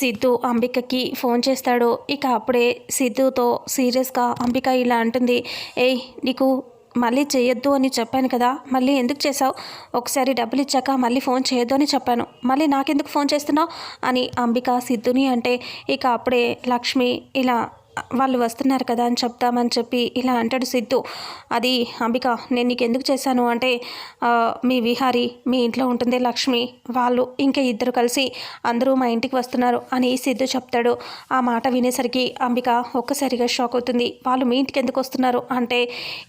Siddhu అంబికకి phone చేస్తాడు. ఇక అప్పుడే సిద్ధుతో సీరియస్గా అంబిక ఇలా అంటుంది, ఏయ్ నీకు మళ్ళీ చేయొద్దు అని చెప్పాను కదా, మళ్ళీ ఎందుకు చేసావు? ఒకసారి డబ్బులు ఇచ్చాక మళ్ళీ ఫోన్ చేయొద్దు అని చెప్పాను, మళ్ళీ నాకెందుకు ఫోన్ చేస్తున్నావు అని అంబిక సిద్ధుని అంటే, ఇక అప్పుడే లక్ష్మి ఇలా వాళ్ళు వస్తున్నారు కదా అని చెప్తామని చెప్పి ఇలా అంటాడు సిద్ధు. అది అంబిక, నేను నీకు ఎందుకు చేశాను అంటే, మీ విహారీ మీ ఇంట్లో ఉంటుంది లక్ష్మి, వాళ్ళు ఇంకా ఇద్దరు కలిసి అందరూ మా ఇంటికి వస్తున్నారు అని సిద్ధు చెప్తాడు. ఆ మాట వినేసరికి అంబిక ఒక్కసారిగా షాక్ అవుతుంది. వాళ్ళు మీ ఇంటికి ఎందుకు వస్తున్నారు అంటే,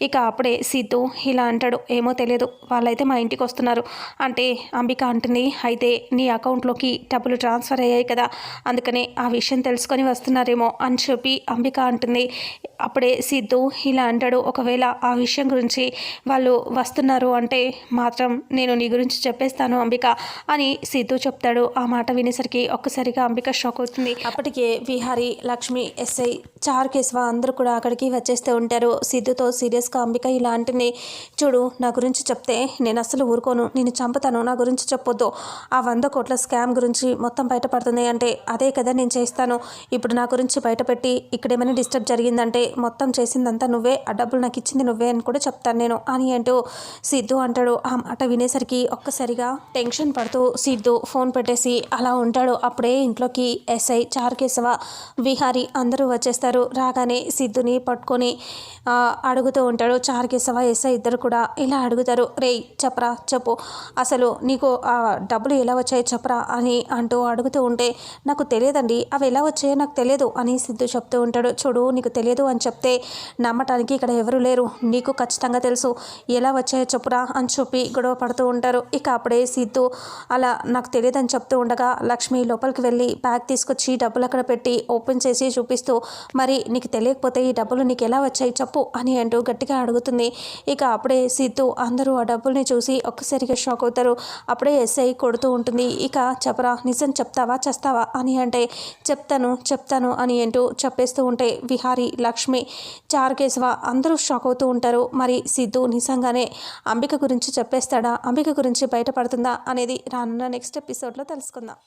ఇక అప్పుడే సిద్ధు ఇలా అంటాడు, ఏమో తెలియదు, వాళ్ళైతే మా ఇంటికి వస్తున్నారు అంటే అంబిక అంటుంది, అయితే నీ అకౌంట్లోకి డబ్బులు ట్రాన్స్ఫర్ అయ్యాయి కదా, అందుకనే ఆ విషయం తెలుసుకొని వస్తున్నారేమో అని చెప్పి అంబిక అంటుంది. అప్పుడే సిద్ధు ఇలా అంటాడు, ఒకవేళ ఆ విషయం గురించి వాళ్ళు వస్తున్నారు అంటే మాత్రం నేను నీ గురించి చెప్పేస్తాను అంబిక అని సిద్ధు చెప్తాడు. ఆ మాట వినేసరికి ఒక్కసారిగా అంబిక షాక్ అవుతుంది. అప్పటికే విహారీ, లక్ష్మి, ఎస్ఐ, చారుకేశవ అందరూ కూడా అక్కడికి వచ్చేస్తూ ఉంటారు. సిద్ధుతో సీరియస్గా అంబిక ఇలా అంటుంది, చూడు నా గురించి చెప్తే నేను అస్సలు ఊరుకోను, నేను చంపుతాను, నా గురించి చెప్పొద్దు, ఆ 100 కోట్ల స్కామ్ గురించి మొత్తం బయటపడుతుంది అంటే అదే కదా నేను చేస్తాను, ఇప్పుడు నా గురించి బయటపెట్టి ఇక్కడేమైనా డిస్టర్బ్ జరిగిందంటే మొత్తం చేసిందంతా నువ్వే, ఆ డబ్బులు నాకు ఇచ్చింది నువ్వే అని కూడా చెప్తాను నేను అని అంటూ సిద్ధు అంటాడు. ఆ మాట వినేసరికి ఒక్కసారిగా టెన్షన్ పడుతూ సిద్ధు ఫోన్ పెట్టేసి అలా ఉంటాడు. అప్పుడే ఇంట్లోకి ఎస్ఐ, చారుకేశవ, విహారీ అందరూ వచ్చేస్తారు. రాగానే సిద్ధుని పట్టుకొని అడుగుతూ ఉంటాడు. చారుకేశవ, ఎస్ఐ ఇద్దరు కూడా ఇలా అడుగుతారు, రేయ్ చెప్పరా, చెప్పు అసలు నీకు ఆ డబ్బులు ఎలా వచ్చాయో చెప్పరా అని అంటూ అడుగుతూ ఉంటే, నాకు తెలియదండి, అవి ఎలా వచ్చాయో నాకు తెలియదు అని సిద్ధు చెప్తూ ఉంటాడు. చూడు నీకు తెలియదు అని చెప్తే నమ్మటానికి ఇక్కడ ఎవరు లేరు, నీకు ఖచ్చితంగా తెలుసు, ఎలా వచ్చాయో చెప్పురా అని చెప్పి గొడవ పడుతూ ఉంటారు. ఇక అప్పుడే సిద్ధు అలా నాకు తెలియదని చెప్తూ ఉండగా లక్ష్మి లోపలికి వెళ్ళి బ్యాగ్ తీసుకొచ్చి డబ్బులు అక్కడ పెట్టి ఓపెన్ చేసి చూపిస్తూ, మరి నీకు తెలియకపోతే ఈ డబ్బులు నీకు ఎలా వచ్చాయి చెప్పు అని అంటూ గట్టిగా అడుగుతుంది. ఇక అప్పుడే సిద్ధు అందరూ ఆ డబ్బుల్ని చూసి ఒక్కసారిగా షాక్ అవుతారు. అప్పుడే ఎస్ఐ కొడుతూ ఉంటుంది, ఇక చెప్పరా, నిజం చెప్తావా చేస్తావా అని అంటే, చెప్తాను అని అంటూ చెప్పేస్తూ ఉంటే విహారీ, లక్ష్మి, చారుకేశవ అందరూ షాక్ అవుతూ ఉంటారు. మరి సిద్ధు నిజంగానే అంబిక గురించి చెప్పేస్తాడా, అంబిక గురించి బయటపడుతుందా అనేది రానున్న నెక్స్ట్ ఎపిసోడ్లో తెలుసుకుందాం.